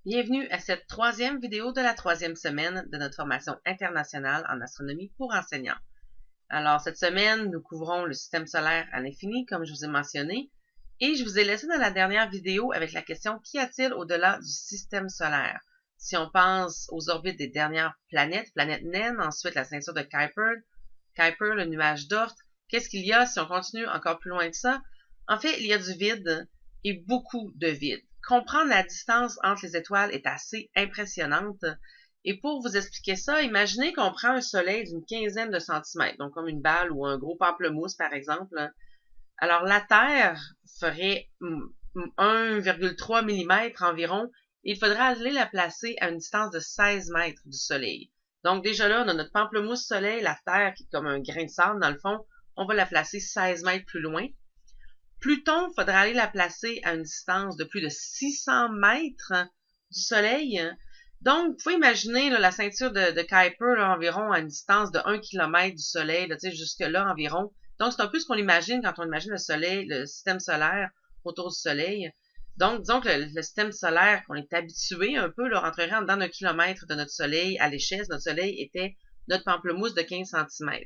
Bienvenue à cette troisième vidéo de la troisième semaine de notre formation internationale en astronomie pour enseignants. Alors, cette semaine, nous couvrons le système solaire à l'infini, comme je vous ai mentionné, et je vous ai laissé dans la dernière vidéo avec la question « Qu'y a-t-il au-delà du système solaire? » Si on pense aux orbites des dernières planètes, planète naine, ensuite la ceinture de Kuiper, le nuage d'Oort, qu'est-ce qu'il y a si on continue encore plus loin que ça? En fait, il y a du vide et beaucoup de vide. Comprendre la distance entre les étoiles est assez impressionnante. Et pour vous expliquer ça, imaginez qu'on prend un soleil d'une quinzaine de centimètres, donc comme une balle ou un gros pamplemousse par exemple. Alors la Terre ferait 1,3 mm environ. Il faudra aller la placer à une distance de 16 mètres du soleil. Donc déjà là, on a notre pamplemousse soleil, la Terre qui est comme un grain de sable dans le fond, on va la placer 16 mètres plus loin. Pluton, il faudra aller la placer à une distance de plus de 600 mètres du Soleil. Donc, vous pouvez imaginer là, la ceinture de Kuiper là, environ à une distance de 1 km du Soleil, là, jusque-là environ. Donc, c'est un peu ce qu'on imagine quand on imagine le Soleil, le système solaire autour du Soleil. Donc, disons que le système solaire qu'on est habitué un peu là, rentrerait en dedans d'un kilomètre de notre Soleil à l'échelle. Notre Soleil était notre pamplemousse de 15 cm.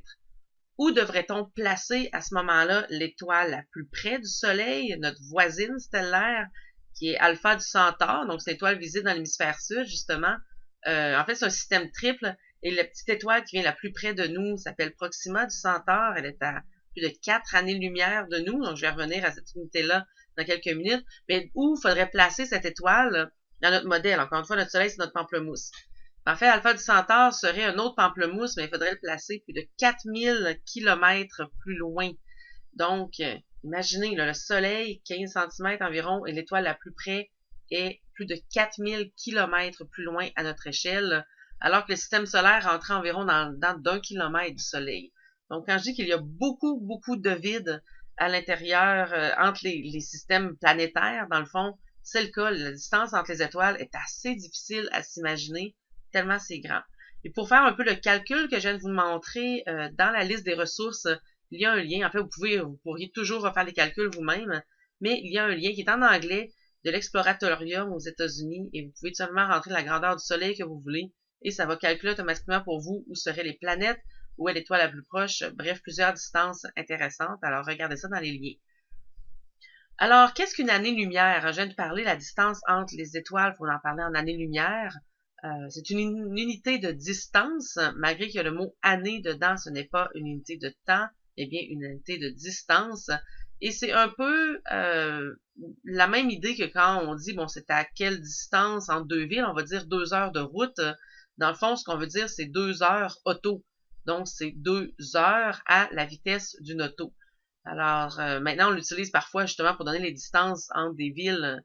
Où devrait-on placer à ce moment-là l'étoile la plus près du Soleil, notre voisine stellaire, qui est Alpha du Centaure, donc c'est l'étoile visible dans l'hémisphère sud, justement. En fait, c'est un système triple, et la petite étoile qui vient la plus près de nous s'appelle Proxima du Centaure. Elle est à plus de 4 années-lumière de nous, donc je vais revenir à cette unité-là dans quelques minutes. Mais où faudrait placer cette étoile dans notre modèle? Encore une fois, notre Soleil, c'est notre pamplemousse. En fait, Alpha du Centaure serait un autre pamplemousse, mais il faudrait le placer plus de 4000 km plus loin. Donc, imaginez, là, le Soleil, 15 cm environ, et l'étoile la plus près est plus de 4000 km plus loin à notre échelle, alors que le système solaire rentrait environ dans d'1 km du Soleil. Donc, quand je dis qu'il y a beaucoup, beaucoup de vide à l'intérieur, entre les systèmes planétaires, dans le fond, c'est le cas. La distance entre les étoiles est assez difficile à s'imaginer, tellement c'est grand. Et pour faire un peu le calcul que je viens de vous montrer, dans la liste des ressources, il y a un lien. En fait, vous pourriez toujours refaire les calculs vous-même, mais il y a un lien qui est en anglais de l'Exploratorium aux États-Unis et vous pouvez tout simplement rentrer la grandeur du Soleil que vous voulez et ça va calculer automatiquement pour vous où seraient les planètes, où est l'étoile la plus proche, bref, plusieurs distances intéressantes. Alors, regardez ça dans les liens. Alors, qu'est-ce qu'une année-lumière? Je viens de parler de la distance entre les étoiles, il faut en parler en années-lumière. C'est une unité de distance, malgré qu'il y a le mot année dedans, ce n'est pas une unité de temps, mais bien une unité de distance. Et c'est un peu la même idée que quand on dit, bon, c'est à quelle distance entre deux villes, on va dire 2 heures de route. Dans le fond, ce qu'on veut dire, c'est 2 heures auto. Donc, c'est 2 heures à la vitesse d'une auto. Alors, maintenant, on l'utilise parfois justement pour donner les distances entre des villes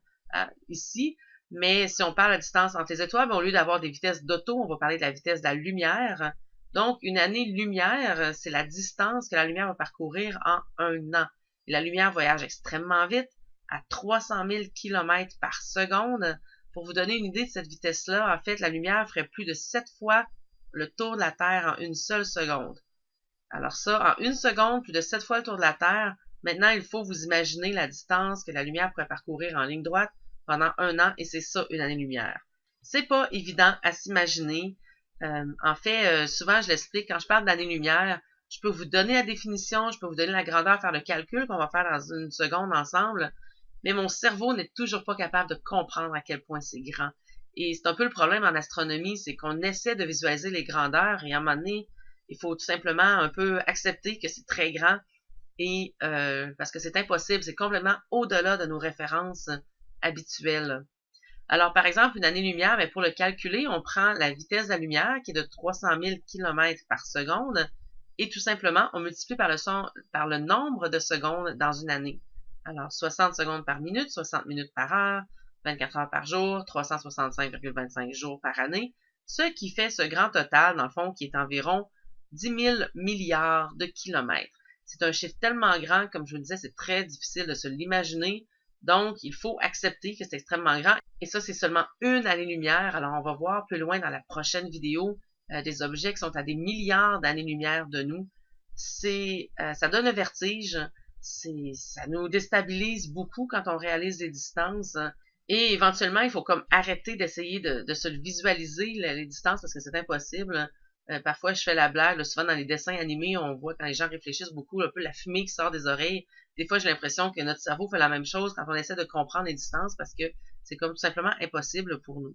ici. Mais si on parle de la distance entre les étoiles, au lieu d'avoir des vitesses d'auto, on va parler de la vitesse de la lumière. Donc, une année-lumière, c'est la distance que la lumière va parcourir en un an. Et la lumière voyage extrêmement vite, à 300 000 km par seconde. Pour vous donner une idée de cette vitesse-là, en fait, la lumière ferait plus de 7 fois le tour de la Terre en une seule seconde. Alors ça, en une seconde, plus de 7 fois le tour de la Terre. Maintenant, il faut vous imaginer la distance que la lumière pourrait parcourir en ligne droite pendant un an, et c'est ça, une année-lumière. C'est pas évident à s'imaginer. En fait, souvent, je l'explique, quand je parle d'année-lumière, je peux vous donner la définition, je peux vous donner la grandeur, faire le calcul qu'on va faire dans une seconde ensemble, mais mon cerveau n'est toujours pas capable de comprendre à quel point c'est grand. Et c'est un peu le problème en astronomie, c'est qu'on essaie de visualiser les grandeurs, et à un moment donné, il faut tout simplement un peu accepter que c'est très grand, et parce que c'est impossible, c'est complètement au-delà de nos références habituelles. Alors, par exemple, une année-lumière, mais pour le calculer, on prend la vitesse de la lumière, qui est de 300 000 km par seconde, et tout simplement, on multiplie par le nombre de secondes dans une année. Alors, 60 secondes par minute, 60 minutes par heure, 24 heures par jour, 365,25 jours par année, ce qui fait ce grand total, dans le fond, qui est environ 10 000 milliards de kilomètres. C'est un chiffre tellement grand, comme je vous le disais, c'est très difficile de se l'imaginer. Donc, il faut accepter que c'est extrêmement grand. Et ça, c'est seulement une année-lumière. Alors, on va voir plus loin dans la prochaine vidéo des objets qui sont à des milliards d'années-lumière de nous. Ça donne un vertige. Ça nous déstabilise beaucoup quand on réalise les distances. Et éventuellement, il faut comme arrêter d'essayer de se visualiser les distances parce que c'est impossible. Parfois, je fais la blague. Là, souvent, dans les dessins animés, on voit quand les gens réfléchissent beaucoup, un peu la fumée qui sort des oreilles. Des fois, j'ai l'impression que notre cerveau fait la même chose quand on essaie de comprendre les distances parce que c'est comme tout simplement impossible pour nous.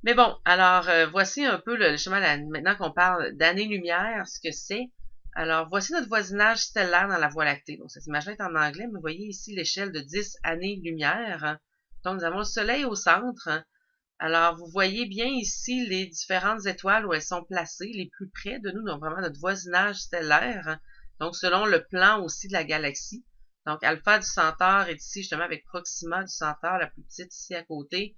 Mais bon, alors, voici un peu le chemin, maintenant qu'on parle d'années-lumière, ce que c'est. Alors, voici notre voisinage stellaire dans la Voie lactée. Donc, cette image-là est en anglais, mais vous voyez ici l'échelle de 10 années-lumière. Donc, nous avons le Soleil au centre. Alors, vous voyez bien ici les différentes étoiles où elles sont placées, les plus près de nous, donc vraiment notre voisinage stellaire. Donc, selon le plan aussi de la galaxie. Donc, Alpha du Centaure est ici justement avec Proxima du Centaure, la plus petite ici à côté.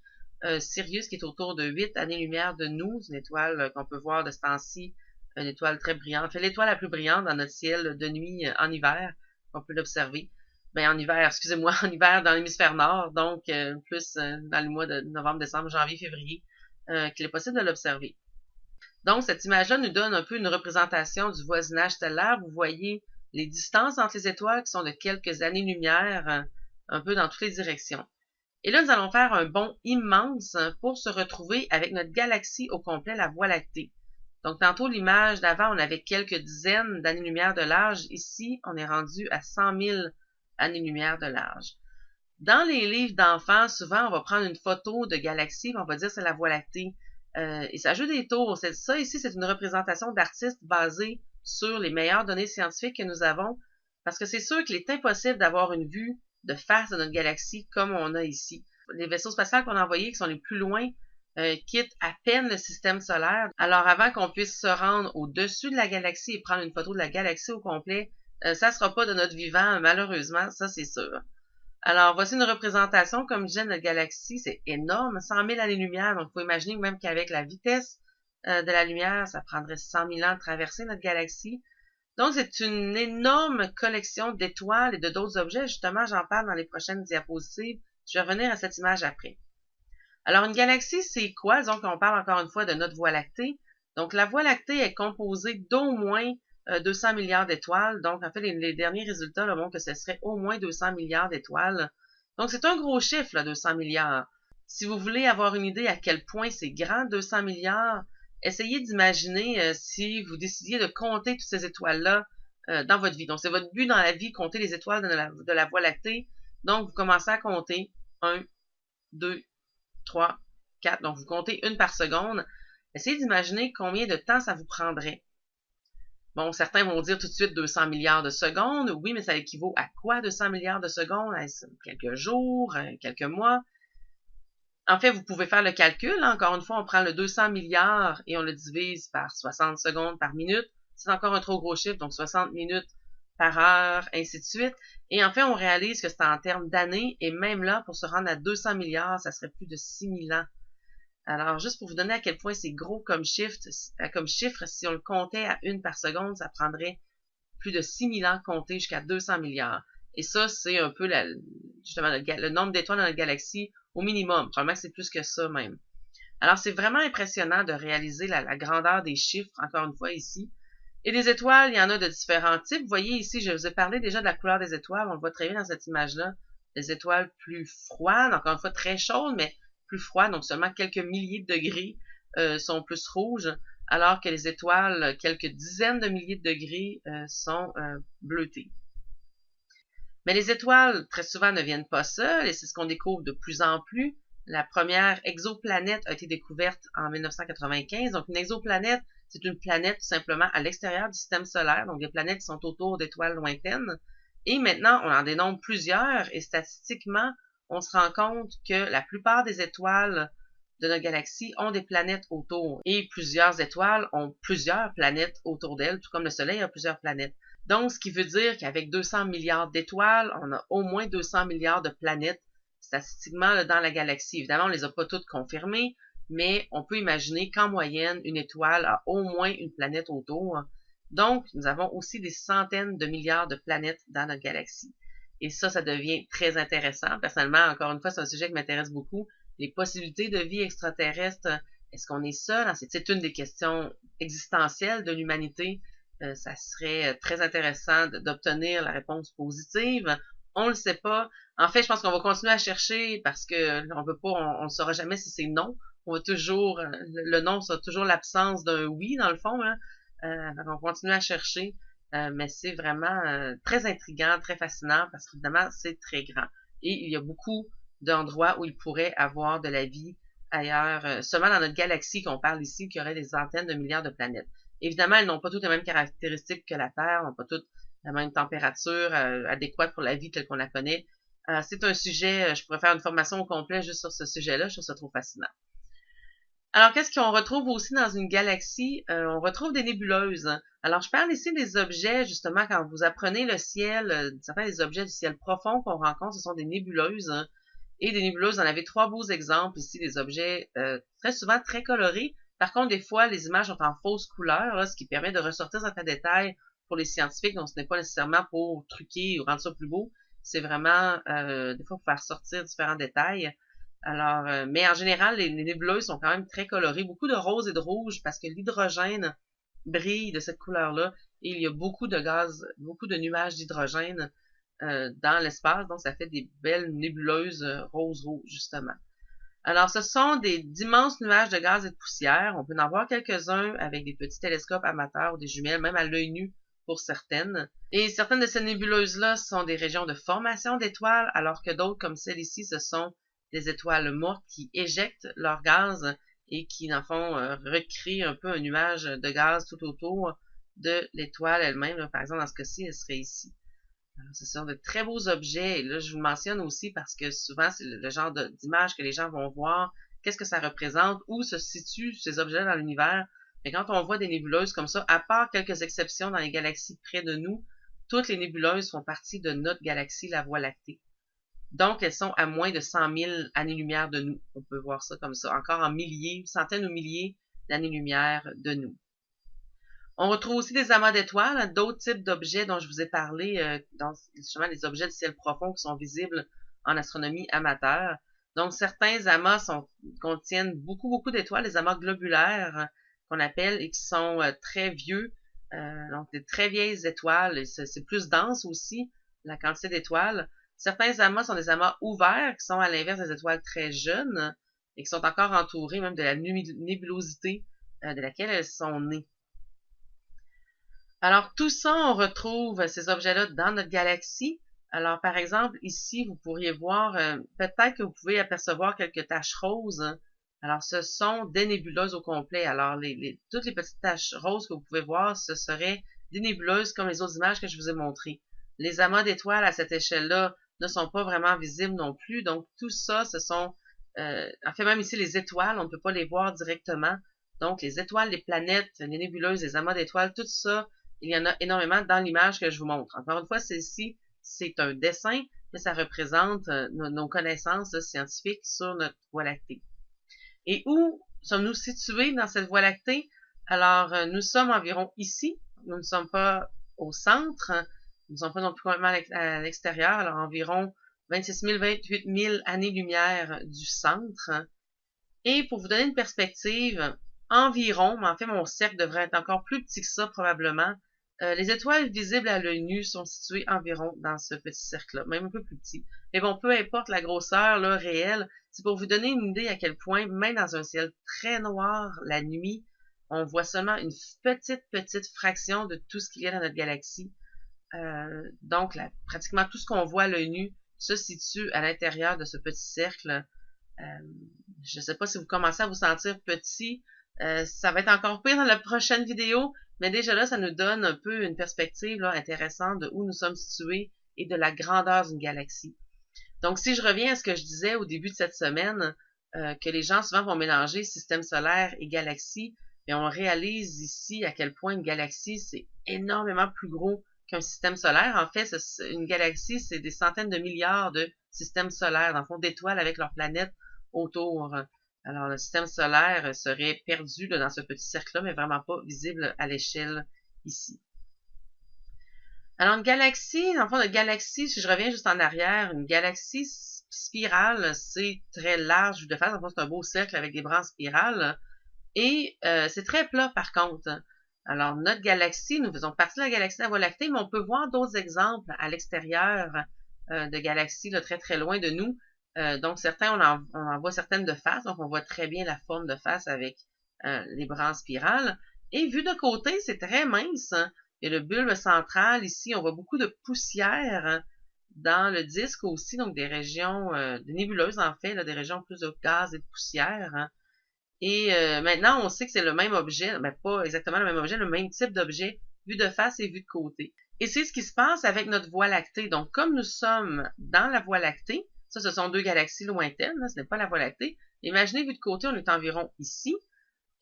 Sirius qui est autour de 8 années-lumière de nous, une étoile qu'on peut voir de ce temps-ci, une étoile très brillante. C'est l'étoile la plus brillante dans notre ciel de nuit en hiver, on peut l'observer. Ben, en hiver, excusez-moi, en hiver dans l'hémisphère nord, donc plus dans le mois de novembre, décembre, janvier, février, qu'il est possible de l'observer. Donc, cette image-là nous donne un peu une représentation du voisinage stellaire. Vous voyez les distances entre les étoiles qui sont de quelques années-lumière, un peu dans toutes les directions. Et là, nous allons faire un bond immense pour se retrouver avec notre galaxie au complet, la Voie lactée. Donc, tantôt, l'image d'avant, on avait quelques dizaines d'années-lumière de large. Ici, on est rendu à 100 000 années-lumière de large. Dans les livres d'enfants, souvent, on va prendre une photo de galaxie, on va dire c'est la Voie lactée. Et ça joue des tours. Ça, ici, c'est une représentation d'artistes basée sur les meilleures données scientifiques que nous avons, parce que c'est sûr qu'il est impossible d'avoir une vue de face de notre galaxie comme on a ici. Les vaisseaux spatials qu'on a envoyés, qui sont les plus loin, quittent à peine le système solaire. Alors, avant qu'on puisse se rendre au-dessus de la galaxie et prendre une photo de la galaxie au complet, ça ne sera pas de notre vivant, malheureusement, ça c'est sûr. Alors, voici une représentation, comme je disais, de notre galaxie, c'est énorme, 100 000 années-lumière, donc il faut imaginer même qu'avec la vitesse de la lumière, ça prendrait 100 000 ans de traverser notre galaxie. Donc, c'est une énorme collection d'étoiles et de d'autres objets. Justement, j'en parle dans les prochaines diapositives. Je vais revenir à cette image après. Alors, une galaxie, c'est quoi? Donc, on parle encore une fois de notre Voie lactée. Donc, la Voie lactée est composée d'au moins 200 milliards d'étoiles. Donc, en fait, les derniers résultats là, montrent que ce serait au moins 200 milliards d'étoiles. Donc, c'est un gros chiffre, là, 200 milliards. Si vous voulez avoir une idée à quel point c'est grand, 200 milliards, essayez d'imaginer si vous décidiez de compter toutes ces étoiles-là dans votre vie. Donc, c'est votre but dans la vie, compter les étoiles de la Voie lactée. Donc, vous commencez à compter 1, 2, 3, 4. Donc, vous comptez une par seconde. Essayez d'imaginer combien de temps ça vous prendrait. Bon, certains vont dire tout de suite 200 milliards de secondes. Oui, mais ça équivaut à quoi 200 milliards de secondes? Quelques jours, quelques mois? En fait, vous pouvez faire le calcul. Encore une fois, on prend le 200 milliards et on le divise par 60 secondes par minute. C'est encore un trop gros chiffre, donc 60 minutes par heure, ainsi de suite. Et en fait, on réalise que c'est en termes d'années. Et même là, pour se rendre à 200 milliards, ça serait plus de 6000 ans. Alors, juste pour vous donner à quel point c'est gros comme chiffre, si on le comptait à une par seconde, ça prendrait plus de 6000 ans compter jusqu'à 200 milliards. Et ça, c'est un peu justement le nombre d'étoiles dans la galaxie au minimum. Probablement que c'est plus que ça même. Alors, c'est vraiment impressionnant de réaliser la grandeur des chiffres, encore une fois, ici. Et des étoiles, il y en a de différents types. Vous voyez ici, je vous ai parlé déjà de la couleur des étoiles. On le voit très bien dans cette image-là. Des étoiles plus froides, encore une fois très chaudes, mais plus froides, donc seulement quelques milliers de degrés sont plus rouges, alors que les étoiles, quelques dizaines de milliers de degrés, sont bleutées. Mais les étoiles, très souvent, ne viennent pas seules, et c'est ce qu'on découvre de plus en plus. La première exoplanète a été découverte en 1995. Donc, une exoplanète, c'est une planète tout simplement à l'extérieur du système solaire, donc des planètes qui sont autour d'étoiles lointaines. Et maintenant, on en dénombre plusieurs, et statistiquement, on se rend compte que la plupart des étoiles de notre galaxie ont des planètes autour. Et plusieurs étoiles ont plusieurs planètes autour d'elles, tout comme le Soleil a plusieurs planètes. Donc, ce qui veut dire qu'avec 200 milliards d'étoiles, on a au moins 200 milliards de planètes statistiquement là, dans la galaxie. Évidemment, on ne les a pas toutes confirmées, mais on peut imaginer qu'en moyenne, une étoile a au moins une planète autour. Donc, nous avons aussi des centaines de milliards de planètes dans notre galaxie. Et ça devient très intéressant. Personnellement, encore une fois, c'est un sujet qui m'intéresse beaucoup. Les possibilités de vie extraterrestre, est-ce qu'on est seul? C'est une des questions existentielles de l'humanité. Ça serait très intéressant d'obtenir la réponse positive. On ne le sait pas. En fait, je pense qu'on va continuer à chercher parce que on peut pas, on ne saura jamais si c'est non. On va toujours, le non sera toujours l'absence d'un oui dans le fond. Hein. On va continuer à chercher, mais c'est vraiment très intriguant, très fascinant parce qu'évidemment c'est très grand et il y a beaucoup d'endroits où il pourrait avoir de la vie ailleurs, seulement dans notre galaxie qu'on parle ici, qu'il y aurait des centaines de milliards de planètes. Évidemment, elles n'ont pas toutes les mêmes caractéristiques que la Terre, n'ont pas toutes la même température adéquate pour la vie telle qu'on la connaît. C'est un sujet, je pourrais faire une formation au complet juste sur ce sujet-là, je trouve ça trop fascinant. Alors, qu'est-ce qu'on retrouve aussi dans une galaxie? On retrouve des nébuleuses. Alors, je parle ici des objets, justement, quand vous apprenez le ciel, certains des objets du ciel profond qu'on rencontre, ce sont des nébuleuses. Hein. Et des nébuleuses, on avait trois beaux exemples ici, des objets très souvent très colorés. Par contre, des fois, les images sont en fausse couleur, là, ce qui permet de ressortir certains détails pour les scientifiques. Donc, ce n'est pas nécessairement pour truquer ou rendre ça plus beau. C'est vraiment, des fois, pour faire sortir différents détails. Alors, mais en général, les nébuleuses sont quand même très colorées. Beaucoup de rose et de rouge parce que l'hydrogène brille de cette couleur-là. Et il y a beaucoup de gaz, beaucoup de nuages d'hydrogène dans l'espace. Donc, ça fait des belles nébuleuses rose-rouge, justement. Alors, ce sont d'immenses nuages de gaz et de poussière. On peut en voir quelques-uns avec des petits télescopes amateurs ou des jumelles, même à l'œil nu pour certaines. Et certaines de ces nébuleuses-là sont des régions de formation d'étoiles, alors que d'autres, comme celle ici, ce sont des étoiles mortes qui éjectent leur gaz et qui, dans le fond, recréent un peu un nuage de gaz tout autour de l'étoile elle-même. Par exemple, dans ce cas-ci, elle serait ici. Alors, ce sont de très beaux objets. Et là, je vous le mentionne aussi parce que souvent, c'est le genre d'image que les gens vont voir. Qu'est-ce que ça représente? Où se situent ces objets dans l'univers? Mais quand on voit des nébuleuses comme ça, à part quelques exceptions dans les galaxies près de nous, toutes les nébuleuses font partie de notre galaxie, la Voie lactée. Donc, elles sont à moins de 100 000 années-lumière de nous. On peut voir ça comme ça. Encore en milliers, centaines ou milliers d'années-lumière de nous. On retrouve aussi des amas d'étoiles, hein, d'autres types d'objets dont je vous ai parlé, dans justement les objets du ciel profond qui sont visibles en astronomie amateur. Donc, certains amas contiennent beaucoup d'étoiles, des amas globulaires qu'on appelle et qui sont très vieux, donc des très vieilles étoiles. C'est plus dense aussi, la quantité d'étoiles. Certains amas sont des amas ouverts qui sont à l'inverse des étoiles très jeunes et qui sont encore entourés même de la nébulosité de laquelle elles sont nées. Alors, tout ça, on retrouve ces objets-là dans notre galaxie. Alors, par exemple, ici, vous pourriez voir, peut-être que vous pouvez apercevoir quelques taches roses. Hein. Alors, ce sont des nébuleuses au complet. Alors, toutes les petites taches roses que vous pouvez voir, ce seraient des nébuleuses comme les autres images que je vous ai montrées. Les amas d'étoiles à cette échelle-là ne sont pas vraiment visibles non plus. Donc, tout ça, ce sont, en fait, même ici, les étoiles, on ne peut pas les voir directement. Donc, les étoiles, les planètes, les nébuleuses, les amas d'étoiles, tout ça, il y en a énormément dans l'image que je vous montre. Encore une fois, celle-ci, c'est un dessin, mais ça représente nos connaissances scientifiques sur notre Voie lactée. Et où sommes-nous situés dans cette Voie lactée? Alors, nous sommes environ ici. Nous ne sommes pas au centre. Nous ne sommes pas non plus complètement à l'extérieur. Alors, environ 26 000, 28 000 années-lumière du centre. Et pour vous donner une perspective, environ, mais en fait, mon cercle devrait être encore plus petit que ça probablement, les étoiles visibles à l'œil nu sont situées environ dans ce petit cercle-là, même un peu plus petit. Mais bon, peu importe la grosseur là, réelle, c'est pour vous donner une idée à quel point, même dans un ciel très noir la nuit, on voit seulement une petite fraction de tout ce qu'il y a dans notre galaxie. Donc, pratiquement tout ce qu'on voit à l'œil nu se situe à l'intérieur de ce petit cercle. Je ne sais pas si vous commencez à vous sentir petit. Ça va être encore pire dans la prochaine vidéo, mais déjà là, ça nous donne un peu une perspective là, intéressante de où nous sommes situés et de la grandeur d'une galaxie. Donc, si je reviens à ce que je disais au début de cette semaine, que les gens souvent vont mélanger système solaire et galaxie, mais on réalise ici à quel point une galaxie, c'est énormément plus gros qu'un système solaire. En fait, une galaxie, c'est des centaines de milliards de systèmes solaires, dans le fond, d'étoiles avec leurs planètes autour. Alors, le système solaire serait perdu là, dans ce petit cercle-là, mais vraiment pas visible à l'échelle ici. Alors, une galaxie, dans le fond, une galaxie, si je reviens juste en arrière, une galaxie spirale, c'est très large de face. En fait, c'est un beau cercle avec des branches spirales. Et c'est très plat, par contre. Alors, notre galaxie, nous faisons partie de la galaxie de la Voie lactée, mais on peut voir d'autres exemples à l'extérieur de galaxies là, très très loin de nous. Donc certains, on en voit certaines de face, donc on voit très bien la forme de face avec les bras en spirale. Et vu de côté, c'est très mince, hein. Il y a le bulbe central ici, on voit beaucoup de poussière, hein, dans le disque aussi, donc des régions, des nébuleuses en fait, là, des régions plus de gaz et de poussière, hein. Et maintenant, on sait que c'est le même objet, ben pas exactement le même objet, le même type d'objet, vu de face et vu de côté. Et c'est ce qui se passe avec notre Voie lactée. Donc, comme nous sommes dans la Voie lactée, ça, ce sont deux galaxies lointaines, là, ce n'est pas la Voie lactée. Imaginez, vu de côté, on est environ ici.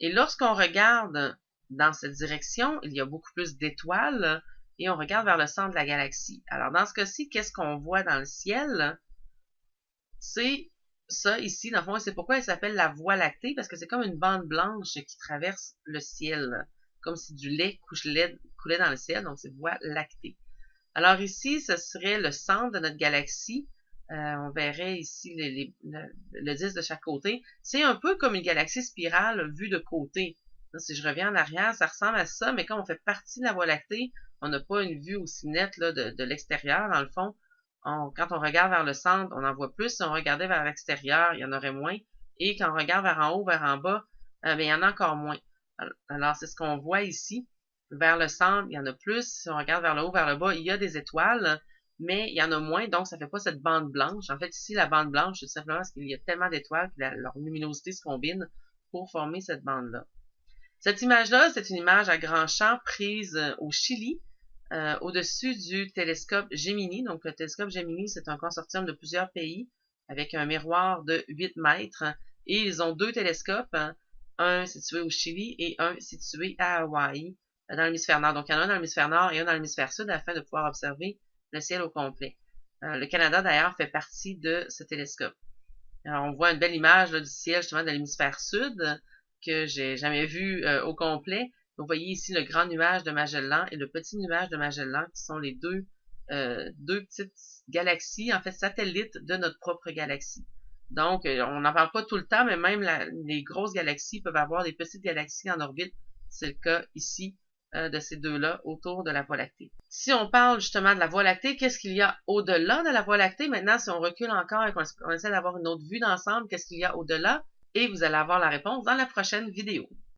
Et lorsqu'on regarde dans cette direction, il y a beaucoup plus d'étoiles et on regarde vers le centre de la galaxie. Alors, dans ce cas-ci, qu'est-ce qu'on voit dans le ciel? C'est ça ici, dans le fond, c'est pourquoi elle s'appelle la Voie lactée, parce que c'est comme une bande blanche qui traverse le ciel, comme si du lait coulait dans le ciel, donc c'est Voie lactée. Alors ici, ce serait le centre de notre galaxie. On verrait ici le disque de chaque côté. C'est un peu comme une galaxie spirale vue de côté. Là, si je reviens en arrière, ça ressemble à ça, mais quand on fait partie de la Voie lactée, on n'a pas une vue aussi nette là, de l'extérieur. Dans le fond, quand on regarde vers le centre, on en voit plus. Si on regardait vers l'extérieur, il y en aurait moins. Et quand on regarde vers en haut, vers en bas, il y en a encore moins. Alors, c'est ce qu'on voit ici. Vers le centre, il y en a plus. Si on regarde vers le haut, vers le bas, il y a des étoiles, mais il y en a moins, donc ça fait pas cette bande blanche. En fait, ici, la bande blanche, c'est simplement parce qu'il y a tellement d'étoiles que leur luminosité se combine pour former cette bande-là. Cette image-là, c'est une image à grand champ prise au Chili, au-dessus du télescope Gemini. Donc, le télescope Gemini, c'est un consortium de plusieurs pays avec un miroir de 8 mètres. Et ils ont deux télescopes, un situé au Chili et un situé à Hawaï, dans l'hémisphère nord. Donc, il y en a un dans l'hémisphère nord et un dans l'hémisphère sud afin de pouvoir observer le ciel au complet. Le Canada, d'ailleurs, fait partie de ce télescope. Alors, on voit une belle image là, du ciel, justement, de l'hémisphère sud, que j'ai jamais vu au complet. Vous voyez ici le grand nuage de Magellan et le petit nuage de Magellan, qui sont les deux petites galaxies, en fait, satellites de notre propre galaxie. Donc, on n'en parle pas tout le temps, mais même les grosses galaxies peuvent avoir des petites galaxies en orbite. C'est le cas ici de ces deux-là autour de la Voie lactée. Si on parle justement de la Voie lactée, qu'est-ce qu'il y a au-delà de la Voie lactée? Maintenant, si on recule encore et qu'on essaie d'avoir une autre vue d'ensemble, qu'est-ce qu'il y a au-delà? Et vous allez avoir la réponse dans la prochaine vidéo.